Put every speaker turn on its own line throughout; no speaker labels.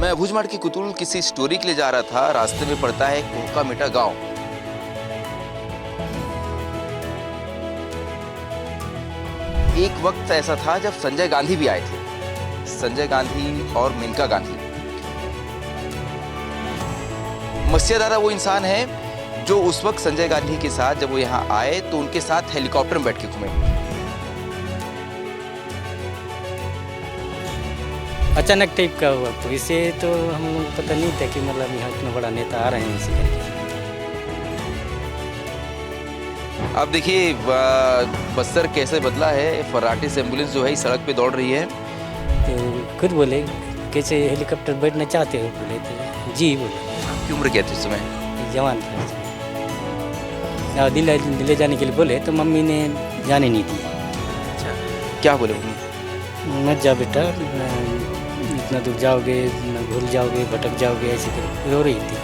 मैं भूजमाड़ की कुतुल किसी स्टोरी के लिए जा रहा था। रास्ते में पड़ता है कोहका मिटा गांव। एक वक्त ऐसा था जब संजय गांधी भी आए थे। संजय गांधी और मेनका गांधी। मत्स्य दादा वो इंसान है जो उस वक्त संजय गांधी के साथ जब वो यहाँ आए तो उनके साथ हेलीकॉप्टर में बैठ के घूमे।
अचानक टाइप का हुआ, तो इसे तो हम लोग को पता नहीं था कि मतलब यहाँ इतना बड़ा नेता आ रहे हैं इसी करके।
अब देखिए बस्तर कैसे बदला है। फर्राटे से एम्बुलेंस जो है इस सड़क पे दौड़ रही है।
तो खुद बोले कैसे हेलीकॉप्टर बैठना चाहते हो, बोले तो जी बोले।
आपकी उम्र क्या थी उस समय?
जवान था। दिल्ली जाने के लिए बोले तो मम्मी ने जाने नहीं दिया।
अच्छा, क्या बोले मम्मी?
मत जा बेटा, इतना दूर जाओगे, भूल जाओगे, भटक जाओगे, ऐसे कर रो रही थी।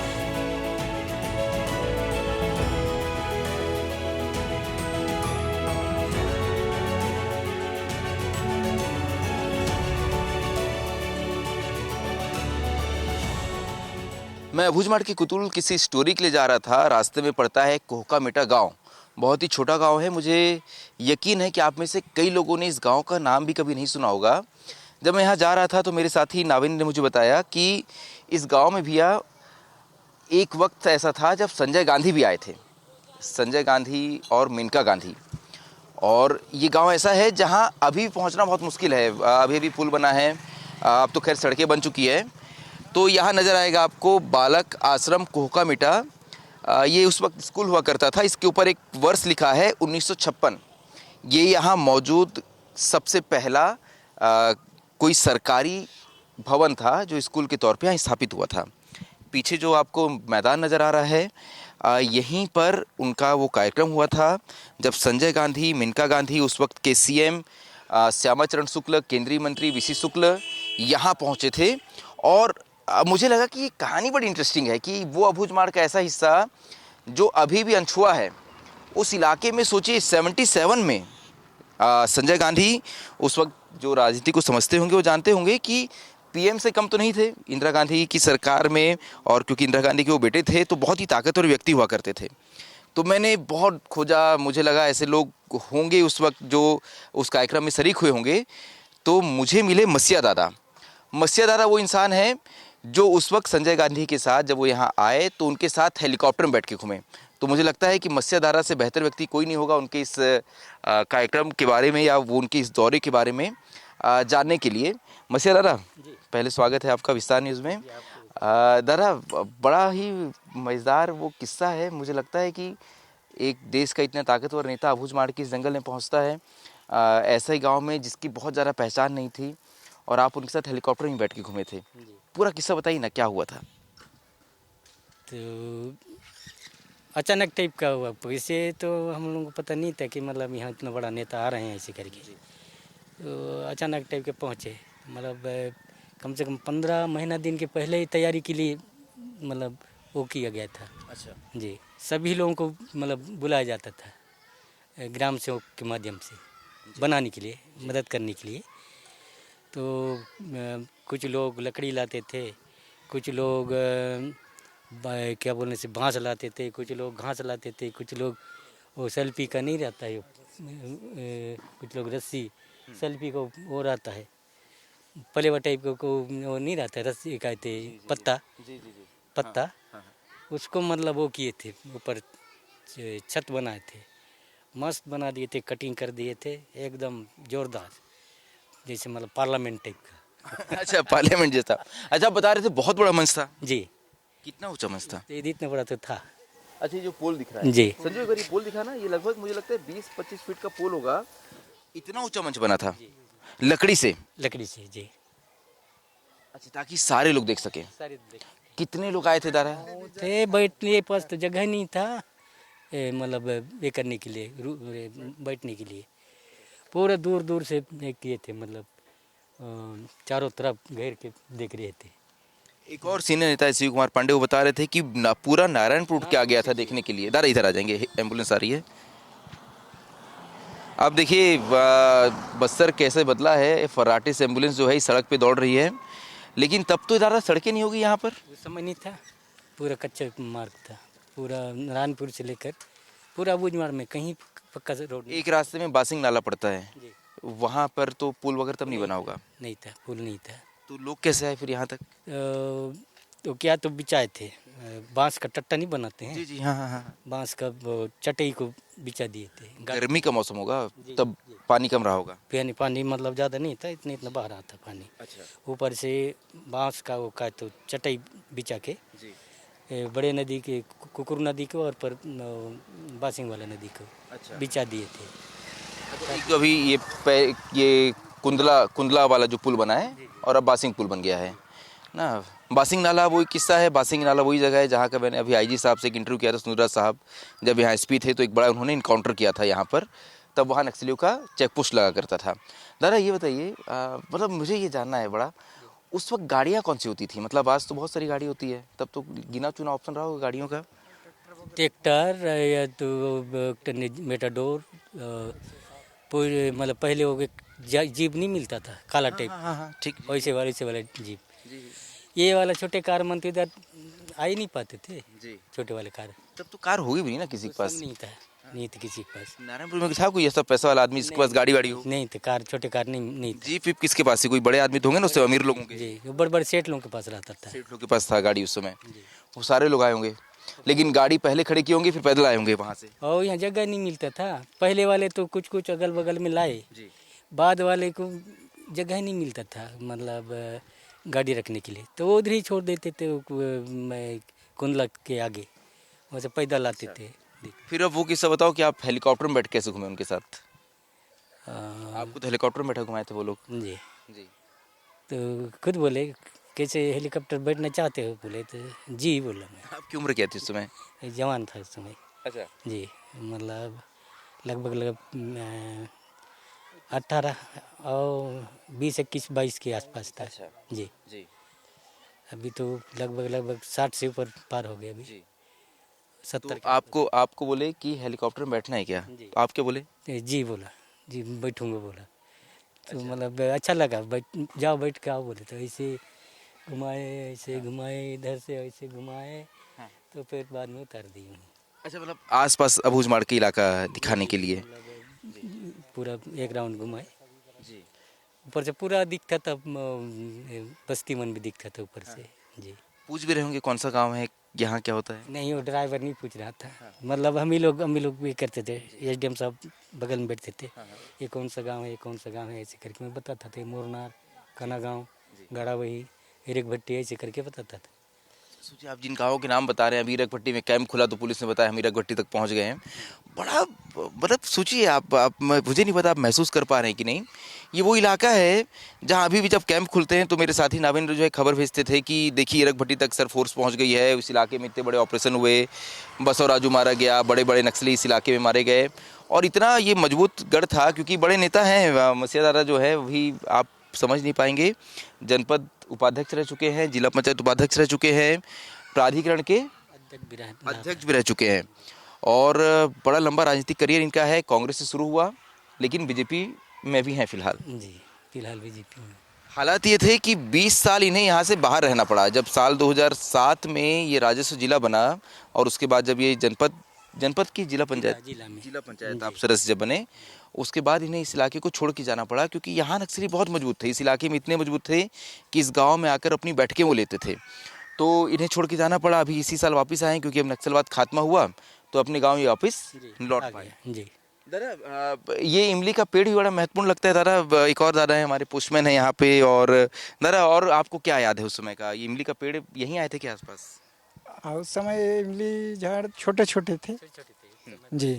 मैं भूजमाड़ की कुतुल किसी स्टोरी के लिए जा रहा था। रास्ते में पड़ता है कोहका मिटा गांव। बहुत ही छोटा गांव है। मुझे यकीन है कि आप में से कई लोगों ने इस गांव का नाम भी कभी नहीं सुना होगा। जब मैं यहाँ जा रहा था तो मेरे साथी नाविन ने मुझे बताया कि इस गांव में भैया एक वक्त ऐसा था जब संजय गांधी भी आए थे। संजय गांधी और मेनका गांधी। और ये गांव ऐसा है जहां अभी पहुंचना बहुत मुश्किल है। अभी पुल बना है, अब तो खैर सड़कें बन चुकी है। तो यहाँ नज़र आएगा आपको बालक आश्रम कोहका मिटा। ये उस वक्त स्कूल हुआ करता था। इसके ऊपर एक वर्ष लिखा है 1956। ये यहाँ मौजूद सबसे पहला कोई सरकारी भवन था जो स्कूल के तौर पे यहाँ स्थापित हुआ था। पीछे जो आपको मैदान नज़र आ रहा है, यहीं पर उनका वो कार्यक्रम हुआ था जब संजय गांधी, मेनका गांधी, उस वक्त के सीएम श्यामाचरण शुक्ल, केंद्रीय मंत्री वीसी शुक्ल यहाँ पहुँचे थे। और मुझे लगा कि ये कहानी बड़ी इंटरेस्टिंग है कि वो अबूझमाड़ का ऐसा हिस्सा जो अभी भी अनछुआ है, उस इलाके में सोचिए 77 में संजय गांधी उस वक्त जो राजनीति को समझते होंगे वो जानते होंगे कि पीएम से कम तो नहीं थे इंदिरा गांधी की सरकार में। और क्योंकि इंदिरा गांधी के वो बेटे थे तो बहुत ही ताकतवर व्यक्ति हुआ करते थे। तो मैंने बहुत खोजा, मुझे लगा ऐसे लोग होंगे उस वक्त जो उस कार्यक्रम में शरीक हुए होंगे। तो मुझे मिले मत्स्य दादा। मत्स्य दादा वो इंसान है जो उस वक्त संजय गांधी के साथ जब वो यहाँ आए तो उनके साथ हेलीकॉप्टर में बैठ के घूमे। तो मुझे लगता है कि मत्स्य दादा से बेहतर व्यक्ति कोई नहीं होगा उनके इस कार्यक्रम के बारे में या वो उनके इस दौरे के बारे में जानने के लिए। मत्स्य दादा, पहले स्वागत है आपका विस्तार न्यूज़ में। दादा, बड़ा ही मज़ेदार वो किस्सा है। मुझे लगता है कि एक देश का इतना ताकतवर नेता अबूझमाड़ के इस जंगल में पहुँचता है, ऐसे ही गाँव में जिसकी बहुत ज़्यादा पहचान नहीं थी, और आप उनके साथ हेलीकॉप्टर में बैठ के घूमे थे। पूरा किस्सा बताइए ना, क्या हुआ था?
तो अचानक टाइप का हुआ, तो इसे तो हम लोगों को पता नहीं था कि मतलब यहाँ इतना बड़ा नेता आ रहे हैं ऐसे करके। तो अचानक टाइप के पहुँचे, मतलब कम से कम 15 महीना दिन के पहले ही तैयारी के लिए मतलब वो किया गया था।
अच्छा
जी, सभी लोगों को मतलब बुलाया जाता था ग्राम सेवक के माध्यम से बनाने के लिए, मदद करने के लिए। तो कुछ लोग लकड़ी लाते थे, कुछ लोग क्या बोलने से बांस लाते थे, कुछ लोग घास लाते थे, कुछ लोग वो सेल्फी का नहीं रहता है, कुछ लोग रस्सी सेल्फी को वो रहता है पलेवा टाइप को वो नहीं रहता है, रस्सी कहते पत्ता पत्ता। हाँ। उसको मतलब वो किए थे, ऊपर छत बनाए थे, मस्त बना दिए थे, कटिंग कर दिए थे एकदम जोरदार, जैसे मतलब पार्लियामेंट टाइप का।
अच्छा, पार्लियामेंट जैसा। अच्छा, आप बता रहे थे बहुत बड़ा मंच था।
जी।
कितना ऊंचा मंच था?
इतना बड़ा तो था।
अच्छा, ये जो पोल दिख रहा है
जी,
संजय, अगर ये पोल दिखा ना, ये लगभग मुझे लगता है 20-25 फीट का पोल होगा। इतना ऊंचा मंच बना था लकड़ी से?
लकड़ी से, जी।
अच्छा, ताकि सारे लोग देख सके। कितने लोग आए थे दारा?
थे बैठने पास तो जगह नहीं था, मतलब ये करने के लिए, बैठने के लिए पूरे दूर दूर से किए थे, मतलब चारों तरफ घेर के देख रहे थे।
एक और सीनियर नेता शिव कुमार पांडे वो बता रहे थे कि पूरा नारायणपुर उठ के आ गया था देखने के लिए। दारा इधर आ जाएंगे, एम्बुलेंस आ रही है। अब देखिए बस्तर कैसे बदला है। फर्राटे से एम्बुलेंस जो है इस सड़क पे दौड़ रही है। लेकिन तब तो ज़्यादा सड़कें नहीं होगी यहाँ पर।
उस समय नहीं था, पूरा कच्चा मार्ग था, पूरा नारायणपुर से लेकर पूरा बूझमाड़ में कहीं पक्का रोड नहीं।
एक रास्ते में बासिंग नाला पड़ता है,
जी
वहाँ पर तो पुल वगैरह तब नहीं बना होगा।
नहीं था, पुल नहीं था।
तो लोग कैसे आए फिर यहाँ तक?
तो क्या तो बिछाए थे, बांस का टट्टा नहीं बनाते हैं,
जी जी, हाँ हाँ हाँ।
बांस का वो चटई को बिछा दिए थे।
गर्मी का मौसम होगा,
जी,
तब
जी।
पानी कम रहा होगा।
पानी पानी मतलब ज़्यादा नहीं था, इतना इतना बह रहा था पानी।
अच्छा
ऊपर से बांस का वो का तो चटई बिछा के
जी।
बड़े नदी के कुकुर नदी को और पर बासिंग वाला नदी को
अच्छा,
बिछा दिए थे।
एक तो अभी ये कुंदला कुंदला वाला जो पुल बना है और अब बासिंग पुल बन गया है ना। बासिंग नाला वही किस्सा है, बासिंग नाला वही जगह है जहाँ का मैंने अभी आईजी साहब से एक इंटरव्यू किया था। सुंदरराज साहब जब यहाँ एसपी थे तो एक बड़ा उन्होंने इनकाउंटर किया था यहाँ पर, तब वहाँ नक्सलियों का चेक पोस्ट लगा करता था। दादा ये बताइए, मतलब मुझे ये जानना है बड़ा, उस वक्त गाड़ियाँ कौन सी होती थी? मतलब आज तो बहुत सारी गाड़ी होती है, तब तो गिना चुना ऑप्शन रहा होगा गाड़ियों का।
ट्रैक्टर या तो मेटाडोर, पूरे मतलब पहले हो गए जीप नहीं मिलता था काला टाइप,
हाँ हाँ ठीक।
वैसे वाला जीप। ये वाला छोटे कार मंत्री इधर आ ही नहीं पाते थे,
जी,
छोटे वाले कार।
तब तो कार होगी भी नहीं ना किसी के
उस समय
पास।
नहीं था, नहीं था किसी के पास।
नारायणपुर में था कोई ऐसा पैसा वाला आदमी जिसके पास गाड़ी वाड़ी हो?
नहीं थे, कार छोटे कार नहीं था।
जीप वीप किसके पास थी? कोई बड़े आदमी तो होंगे ना उससे, अमीर लोगों के।
जी, वो बड़े बड़े सेठ लोगों के पास रहता था।
सेठ लोग के पास था गाड़ी उस समय,
जी।
वो सारे लोग आए होंगे। लेकिन गाड़ी पहले खड़ी की होंगी फिर पैदल आए होंगे वहाँ से।
और यहाँ जगह नहीं मिलता था, पहले वाले तो कुछ कुछ अगल बगल में लाए,
जी।
बाद वाले को जगह नहीं मिलता था, मतलब गाड़ी रखने के लिए, तो वो उधर ही छोड़ देते थे। मैं कुंदला के आगे वहाँ से पैदल आते थे।
फिर अब वो किस्सा बताओ कि आप हेलीकॉप्टर में बैठ के कैसे घूमे उनके साथ?
आ,
आपको तो हेलीकॉप्टर में बैठा घुमाए थे वो लोग।
जी,
जी।
तो खुद बोले कैसे हेलीकॉप्टर बैठना चाहते हो, बोले तो जी बोला मैं।
आपकी उम्र क्या थी उस समय?
जवान था उस समय।
अच्छा।
जी, मतलब लगभग 18 और 20, 21, 22 के आसपास था।
अच्छा।
जी,
जी
अभी तो लगभग 60 से ऊपर पार हो गया, अभी
जी।
70
तो
के
आपको आपको बोले कि हेलीकॉप्टर में बैठना है क्या,
जी।
तो आप क्या बोले?
जी बोला, जी बैठूंगा बोला। तो मतलब अच्छा लगा, जाओ बैठ के आओ बोले, तो ऐसे घुमाए इधर से ऐसे घुमाए,
हाँ।
तो फिर बाद में उतार दी।
अच्छा, मतलब आसपास अबूझमाड़ के इलाका दिखाने के लिए।
पूरा एक राउंड घुमाए,
जी।
ऊपर से पूरा दिखता था, बस्ती मन भी दिखता था ऊपर से। जी,
पूछ भी रहे होंगे कौन सा गांव है, यहाँ क्या होता है?
नहीं वो ड्राइवर नहीं पूछ रहा था, मतलब हम ही लोग भी करते थे, एसडीएम साहब बगल में बैठते थे, ये कौन सा गांव है, ये कौन सा गांव है, ऐसे करके मैं बताता था। मोरनार, काना गाँव, गड़ा वही, हिरक भट्टी, ऐसे करके बताता था।
सोचिए आप जिन गाँवों के नाम बता रहे हैं, अभी हीरक भट्टी में कैंप खुला तो पुलिस ने बताया हम हीरक भट्टी तक पहुंच गए हैं। बड़ा मतलब सोचिए आप मुझे नहीं पता आप महसूस कर पा रहे हैं कि नहीं। ये वो इलाका है जहां अभी भी जब कैंप खुलते हैं तो मेरे साथी नाविंद्र जो है खबर भेजते थे कि देखिए हीरक भट्टी तक सर फोर्स पहुंच गई है, उस इलाके में इतने बड़े ऑपरेशन हुए, बसवराजू मारा गया, बड़े बड़े नक्सली इस इलाके में मारे गए। और इतना ये मजबूत गढ़ था क्योंकि बड़े नेता हैं, मसीहा दादा जो है वही आप समझ नहीं पाएंगे, जनपद उपाध्यक्ष रह चुके हैं, जिला पंचायत उपाध्यक्ष रह चुके हैं, प्राधिकरण के अध्यक्ष भी रह चुके हैं और बड़ा लंबा राजनीतिक करियर इनका है। कांग्रेस से शुरू हुआ लेकिन बीजेपी में भी हैं फिलहाल।
जी, फिलहाल बीजेपी में।
हालात ये थे कि 20 साल इन्हें यहाँ से बाहर रहना पड़ा। जब साल 2007 में ये राजस्व जिला बना और उसके बाद जब ये जनपद की जिला पंचायत आप सदस्य जब बने, उसके बाद इन्हें इस इलाके को छोड़ के जाना पड़ा क्योंकि यहाँ नक्सली बहुत मजबूत थे। इस इलाके में इतने मजबूत थे कि इस गाँव में आकर अपनी बैठकें वो लेते थे, तो इन्हें छोड़ के जाना पड़ा। अभी इसी साल वापस आए क्योंकि अब नक्सलवाद खात्मा हुआ तो अपने गाँव ही वापस लौट पाए।
जी,
दादा ये इमली का पेड़ भी बड़ा महत्वपूर्ण लगता है दादा। एक और दादा है हमारे पोस्टमैन है यहाँ पे, और दादा और आपको क्या याद है उस समय का? ये इमली का पेड़ यहीं आए थे क्या आसपास?
उस समय इमली झाड़ छोटे छोटे थे जी।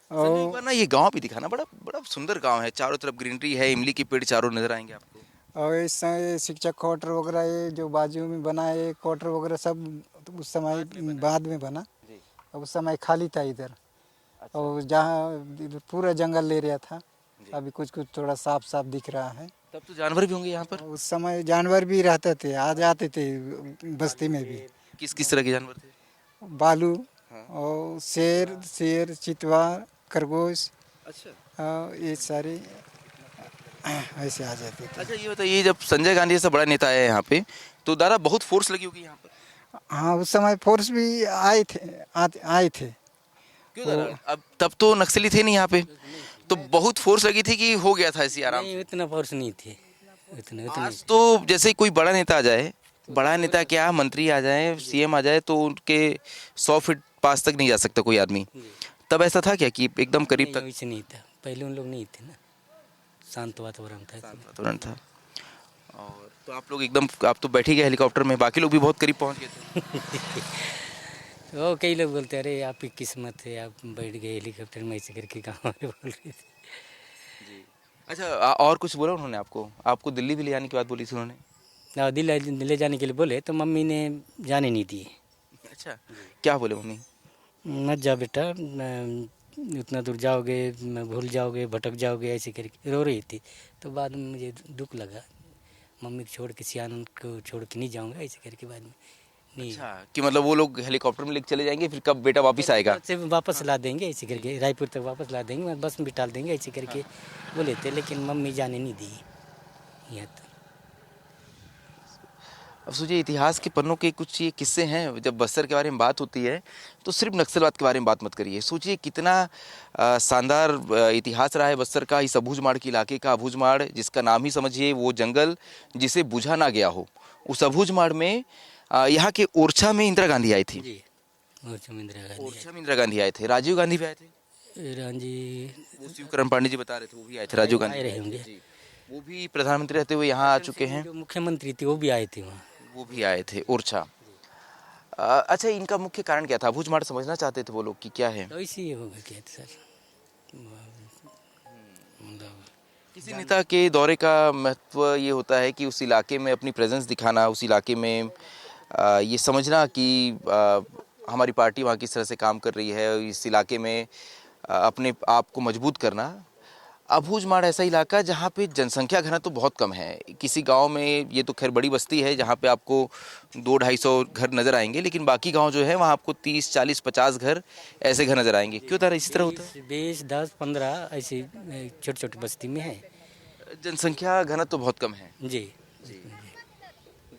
सर एक
और
बार ना ये गांव भी दिखाना, बड़ा बड़ा सुंदर गांव है, चारों तरफ ग्रीनरी है, इमली के पेड़ चारों नजर आएंगे आपको।
इस समय शिक्षक क्वार्टर वगैरह ये जो बाजू में बना है क्वार्टर वगैरह सब तो उस समय बाद में बना। अब उस समय खाली था इधर, और जहाँ पूरा जंगल एरिया था, अभी कुछ कुछ थोड़ा साफ साफ दिख रहा है।
तब तो जानवर भी होंगे यहाँ पर?
उस समय जानवर भी रहते थे, आ जाते थे बस्ती में भी।
किस किस तरह के जानवर थे?
भालू और शेर चितवा खरगोश,
अच्छा।
ये सारे ऐसे आ जाते थे।
अच्छा ये बताइए, जब संजय गांधी जैसा बड़ा नेता आया है यहाँ पे, तो दादा बहुत फोर्स लगी होगी यहाँ पर।
हाँ, उस समय फोर्स भी आए थे, आए थे।
क्यों दादा, अब तब तो नक्सली थे नहीं यहाँ पे, तो बहुत फोर्स लगी थी कि हो गया था ऐसी आराम
नहीं
से।
उतना फोर्स नहीं थे, उतना
आज तो जैसे कोई बड़ा नेता आ जाए, बड़ा नेता क्या मंत्री आ जाए, सीएम आ जाए, तो उनके 100 फीट पास तक नहीं जा सकता कोई आदमी। तब ऐसा था क्या कि एकदम करीब
नहीं
तक
वैसे नहीं था, पहले उन लोग नहीं थे ना, शांत वातावरण था।
वातावरण था? और तो आप लोग एकदम, आप तो बैठ ही गए हेलीकॉप्टर में, बाकी लोग भी बहुत करीब पहुंच गए थे।
तो कई लोग बोलते अरे आपकी किस्मत है, आप बैठ गए हेलीकॉप्टर में, ऐसे करके कहाँ बोल रहे थे।
अच्छा और कुछ बोला उन्होंने आपको? आपको दिल्ली भी ले जाने की बात बोली थी उन्होंने?
और दिल्ली ले जाने के लिए बोले तो मम्मी ने जाने नहीं दिए।
अच्छा, क्या बोले मम्मी?
मत जा बेटा, उतना दूर जाओगे, भूल जाओगे, भटक जाओगे, ऐसे करके रो रही थी। तो बाद में मुझे दुख लगा, मम्मी को छोड़ के, सियान को छोड़ के नहीं जाऊंगा, ऐसे करके बाद में नहीं।
अच्छा, कि मतलब वो लोग हेलीकॉप्टर में लेके चले जाएंगे, फिर कब बेटा वापस आएगा?
से वापस ला देंगे, ऐसे करके रायपुर तक वापस ला देंगे, बस में बिठा देंगे, ऐसे करके बोले थे। लेकिन मम्मी जाने नहीं दी यहाँ तक।
अब सोचिए, इतिहास के पन्नों के कुछ ये किस्से हैं, जब बस्तर के बारे में बात होती है तो सिर्फ नक्सलवाद के बारे में बात मत करिए। सोचिए कितना शानदार इतिहास रहा है बस्तर का, इस अबूझमाड़ के इलाके का। अबूझमाड़ जिसका नाम ही समझिए, वो जंगल जिसे बुझा ना गया हो, उस अबूझमाड़ में यहाँ के ओरछा में इंदिरा गांधी आई थी।
जी, ओरछा में इंदिरा गांधी
ओरछा में इंदिरा गांधी आए थे, राजीव गांधी भी आए थे,
रांझी
वो शिवकरण पांडे जी बता रहे थे, वो भी आए थे, राजीव गांधी
आए
भी
रहे
आए थे।
होंगे।
जी, वो भी प्रधानमंत्री रहते हुए यहाँ आ चुके हैं,
जो मुख्यमंत्री थे वो भी आए थे वहाँ।
वो भी आए थे ओरछा। अच्छा, इनका मुख्य कारण क्या था? अबूझमाड़ समझना चाहते थे वो लोग कि क्या है।
तो ऐसे ही होगा क्या सर, मतलब
किसी नेता के दौरे का महत्व ये होता है कि उस इलाके में अपनी प्रेजेंस दिखाना, उस इलाके में ये समझना कि हमारी पार्टी वहाँ किस तरह से काम कर रही है, इस इलाके में अपने आप को मजबूत करना। अबूझमाड़ ऐसा इलाका जहाँ पे जनसंख्या घनत्व तो बहुत कम है। किसी गांव में, ये तो खैर बड़ी बस्ती है जहाँ पे आपको 200-250 घर नज़र आएंगे, लेकिन बाकी गांव जो है वहाँ आपको 30, 40, 50 घर ऐसे घर नज़र आएंगे। क्यों तरह इसी तरह होता है?
20, 10, 15 ऐसी छोटी छोटी बस्ती में है।
जनसंख्या घनत्व तो बहुत कम है।
जी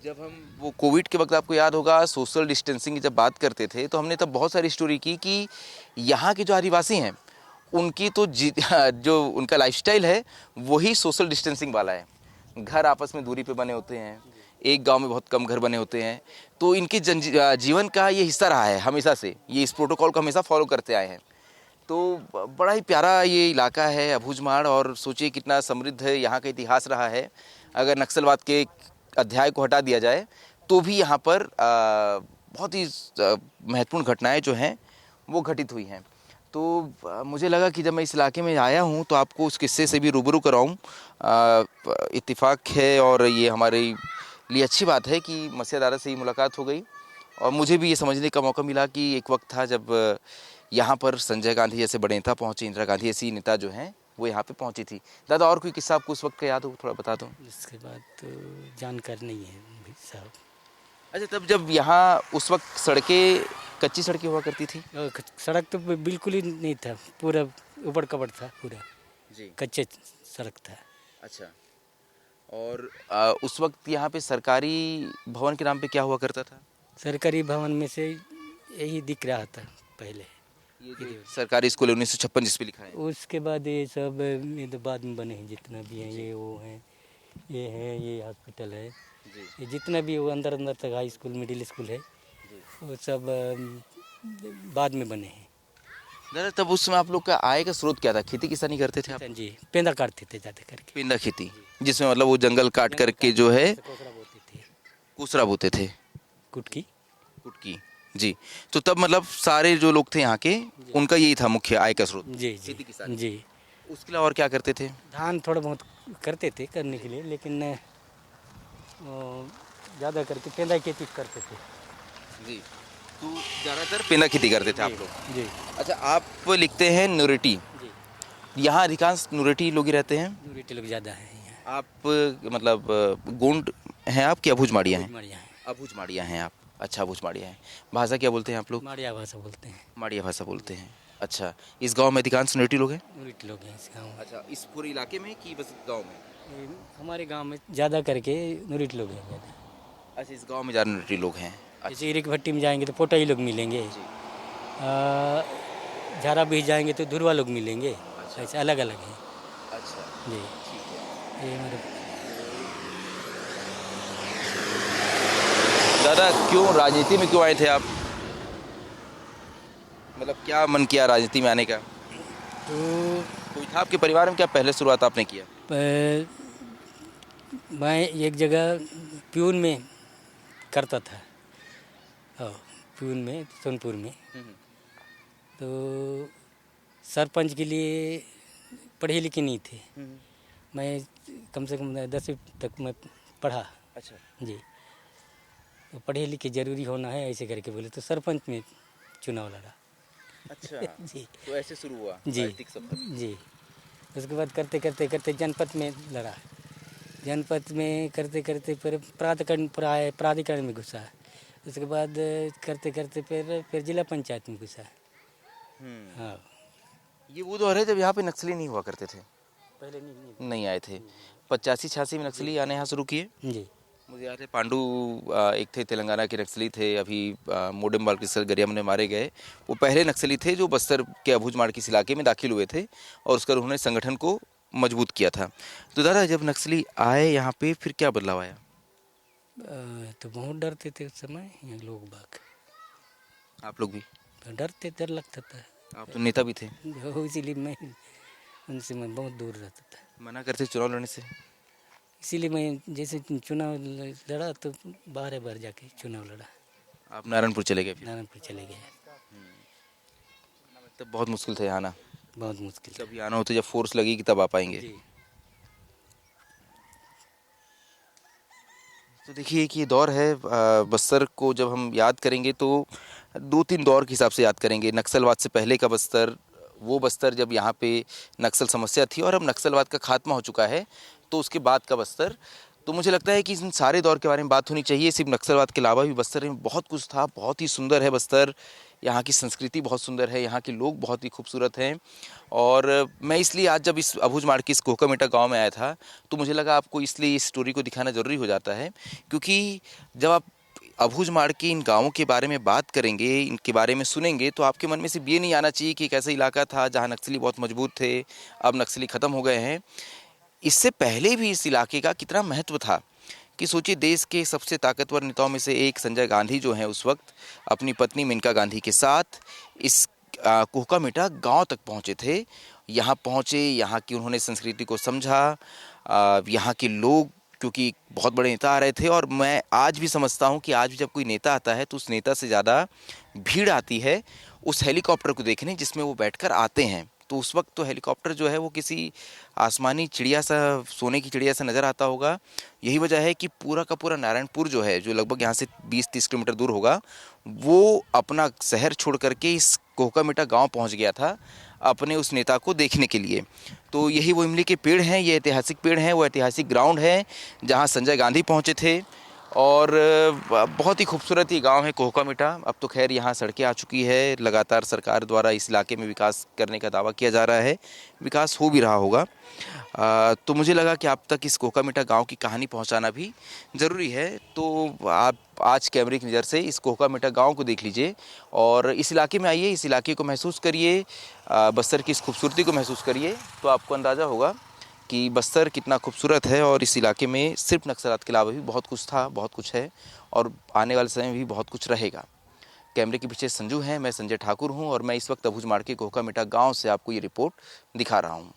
जब हम वो कोविड के वक्त, आपको याद होगा, सोशल डिस्टेंसिंग की जब बात करते थे, तो हमने तब बहुत सारी स्टोरी की कि यहाँ के जो आदिवासी हैं उनकी तो जो उनका लाइफस्टाइल है वही सोशल डिस्टेंसिंग वाला है। घर आपस में दूरी पे बने होते हैं, एक गांव में बहुत कम घर बने होते हैं। तो इनके जीवन का ये हिस्सा रहा है हमेशा से, ये इस प्रोटोकॉल को हमेशा फॉलो करते आए हैं। तो बड़ा ही प्यारा ये इलाका है अबूझमाड़, और सोचिए कितना समृद्ध है यहाँ का इतिहास रहा है। अगर नक्सलवाद के अध्याय को हटा दिया जाए तो भी यहाँ पर बहुत ही महत्वपूर्ण घटनाएं जो हैं वो घटित हुई हैं। तो मुझे लगा कि जब मैं इस इलाके में आया हूँ तो आपको उस किस्से से भी रूबरू कराऊँ। इत्तेफाक है और ये हमारे लिए अच्छी बात है कि मसीहा दादा से ही मुलाकात हो गई, और मुझे भी ये समझने का मौका मिला कि एक वक्त था जब यहाँ पर संजय गांधी जैसे बड़े नेता पहुँचे, इंदिरा गांधी ऐसी नेता जो हैं वो यहाँ पे पहुँची थी। दादा और कोई किस्सा आपको उस वक्त का याद हो, थोड़ा बता दो।
इसके बाद तो जानकारी नहीं है साहब।
अच्छा, तब जब यहाँ उस वक्त सड़कें, कच्ची सड़कें हुआ करती थी?
और सड़क तो बिल्कुल ही नहीं था, पूरा ऊबड़ कबड़ था, पूरा
जी,
कच्चे सड़क था।
अच्छा। और उस वक्त यहाँ पे सरकारी भवन के नाम पे क्या हुआ करता था?
सरकारी भवन में से यही दिख रहा था पहले।
ये जो सरकारी स्कूल 1956 जिस पे लिखा है।
उसके बाद ये सब ये तो बाद में बने हैं, जितना भी हैं ये वो हैं, ये है, ये हॉस्पिटल है, ये जितना भी वो अंदर अंदर तक हाई स्कूल, मिडिल स्कूल है, वो सब बाद में बने हैं।
दादा तब उस समय आप लोग का आय का स्रोत क्या था? खेती किसानी करते थे आप?
जी, पेंदा काटते थे ज़्यादा करके।
पेंदा खेती, जिसमें मतलब वो जंगल काट करके जो है
कोसरा बोते थे,
कुसरा बोते थे,
कुटकी।
कुटकी। जी, तो तब मतलब सारे जो लोग थे यहाँ के, उनका यही था मुख्य आय का स्रोत,
जी
खेती
जी
किसानी।
जी।
उसके अलावा और क्या करते थे?
धान थोड़ा बहुत करते थे करने के लिए, लेकिन ज़्यादा करके पेंदा खेती करते थे।
जी, तो ज़्यादातर पेंदा खेती करते थे आप लोग।
जी
अच्छा, आप लिखते हैं नुरेटी,
जी,
यहाँ अधिकांश नुरेटी लोग ही रहते हैं।
यूनिटी लोग ज़्यादा हैं यहाँ।
आप मतलब गोंड हैं आप कि अबूझमाड़िया हैं?
माड़िया हैं,
अबूझमाड़िया हैं आप। अच्छा, अबूझमाड़िया हैं। भाषा क्या बोलते हैं आप लोग?
माड़िया भाषा बोलते हैं।
माड़िया भाषा बोलते हैं। अच्छा, इस गांव में अधिकांश नुरेटी लोग हैं?
यूनिटी लोग हैं इस गाँव में।
अच्छा, इस पूरे इलाके में कि बस गांव में?
ये हमारे गांव में ज़्यादा करके नुरिट लोग हैं ज़्यादा।
अच्छा, इस गांव में ज़्यादा मिलिट्री लोग हैं।
जैसे इरिक भट्टी में जाएंगे तो पोटाई लोग मिलेंगे,
जी।
झारा बीच जाएंगे तो धुरवा लोग मिलेंगे। ऐसे अलग अलग हैं
अच्छा,
जी।
ठीक है।
ये हमारे
दादा, क्यों राजनीति में क्यों आए थे आप? मतलब क्या मन किया राजनीति में आने का?
तो
कोई था आपके परिवार में, क्या पहले शुरुआत आपने किया?
मैं एक जगह प्यून में करता था। हाँ, प्यून में सोनपुर में। तो सरपंच के लिए पढ़े लिखे नहीं थे। मैं कम से कम 10वीं तक मैं पढ़ा।
अच्छा
जी। तो पढ़े लिखे ज़रूरी होना है ऐसे करके बोले तो सरपंच में चुनाव लड़ा।
अच्छा।
जी
तो ऐसे शुरू हुआ
जी
राजनीतिक सफर।
जी। उसके बाद करते करते करते जनपद में लड़ा। जनपद में करते करते फिर प्राधिकरण में घुसा। उसके बाद करते करते फिर जिला पंचायत में घुसा। हाँ,
ये वो दौर है जब यहाँ पे नक्सली नहीं हुआ करते थे,
पहले
नहीं आए थे। 85-86 में नक्सली आने यहाँ शुरू किए।
जी।
मुझे याद है पांडु एक थे, तेलंगाना के नक्सली थे, अभी मोडम बालकृष्ण गरियम ने मारे गए। वो पहले नक्सली थे जो बस्तर के अबूझमाड़ के इस इलाके में दाखिल हुए थे और उसकर उन्होंने संगठन को मजबूत किया था। तो दादा, जब नक्सली आए यहाँ पे फिर क्या बदलाव आया?
तो बहुत डरते थे उस समय यहाँ लोग बाग।
आप लोग भी?
तो डरते, डर लगता था।
आप तो नेता भी थे।
इसीलिए मैं उनसे मैं बहुत दूर रहता था।
मना करते चुनाव लड़ने से?
इसीलिए मैं जैसे चुनाव लड़ा तो बार बार जाके चुनाव लड़ा।
आप नारायणपुर चले गए फिर?
नारायणपुर चले गए।
तब बहुत मुश्किल था यहाँ आना।
बहुत मुश्किल था।
कभी आना हो तो जब फोर्स लगेगी तब आ पाएंगे।
जी।
तो देखिए कि ये दौर है, बस्तर को जब हम याद करेंगे तो 2-3 दौर के हिसाब से याद करेंगे। नक्सलवाद से पहले का बस्तर, वो बस्तर जब यहाँ पे नक्सल समस्या थी, और अब नक्सलवाद का खात्मा हो चुका है, तो उसके बाद का बस्तर। तो मुझे लगता है कि इन सारे दौर के बारे में बात होनी चाहिए। सिर्फ नक्सलवाद के अलावा भी बस्तर में बहुत कुछ था, बहुत ही सुंदर है बस्तर। यहाँ की संस्कृति बहुत सुंदर है, यहाँ के लोग बहुत ही खूबसूरत हैं। और मैं इसलिए आज जब इस अबूझमाड़ के इस कोहकामेटा गांव में आया था तो मुझे लगा आपको इसलिए इस स्टोरी को दिखाना ज़रूरी हो जाता है, क्योंकि जब आप अबूझमाड़ के इन गांवों के बारे में बात करेंगे, इनके बारे में सुनेंगे, तो आपके मन में सिर्फ ये नहीं आना चाहिए कि एक ऐसा इलाका था जहाँ नक्सली बहुत मजबूत थे, अब नक्सली ख़त्म हो गए हैं। इससे पहले भी इस इलाके का कितना महत्व था कि सोचिए, देश के सबसे ताकतवर नेताओं में से एक संजय गांधी जो हैं उस वक्त अपनी पत्नी मेनका गांधी के साथ इस कोहकामेटा गांव तक पहुंचे थे। यहाँ पहुंचे, यहाँ की उन्होंने संस्कृति को समझा। यहाँ के लोग, क्योंकि बहुत बड़े नेता आ रहे थे, और मैं आज भी समझता हूँ कि आज भी जब कोई नेता आता है तो उस नेता से ज़्यादा भीड़ आती है उस हेलीकॉप्टर को देखने जिसमें वो बैठकर आते हैं। तो उस वक्त तो हेलीकॉप्टर जो है वो किसी आसमानी चिड़िया सा, सोने की चिड़िया सा नज़र आता होगा। यही वजह है कि पूरा का पूरा नारायणपुर जो है, जो लगभग यहाँ से 20-30 किलोमीटर दूर होगा, वो अपना शहर छोड़ करके इस कोहकामेटा गांव पहुंच गया था अपने उस नेता को देखने के लिए। तो यही वो इमली के पेड़ हैं, ये ऐतिहासिक पेड़ हैं, वो ऐतिहासिक ग्राउंड है जहाँ संजय गांधी पहुँचे थे। और बहुत ही खूबसूरत ये गांव है कोहकामेटा। अब तो खैर यहाँ सड़कें आ चुकी है, लगातार सरकार द्वारा इस इलाके में विकास करने का दावा किया जा रहा है, विकास हो भी रहा होगा। तो मुझे लगा कि आप तक इस कोहकामेटा गांव की कहानी पहुंचाना भी ज़रूरी है। तो आप आज कैमरे की नज़र से इस कोहकामेटा गांव को देख लीजिए और इस इलाके में आइए, इस इलाके को महसूस करिए, बस्तर की इस खूबसूरती को महसूस करिए, तो आपको अंदाज़ा होगा कि बस्तर कितना खूबसूरत है। और इस इलाके में सिर्फ नक्सलात के अलावा भी बहुत कुछ था, बहुत कुछ है, और आने वाले समय में भी बहुत कुछ रहेगा। कैमरे के पीछे संजू हैं, मैं संजय ठाकुर हूं, और मैं इस वक्त अबूझमाड़ के कोहकामेटा गांव से आपको ये रिपोर्ट दिखा रहा हूं।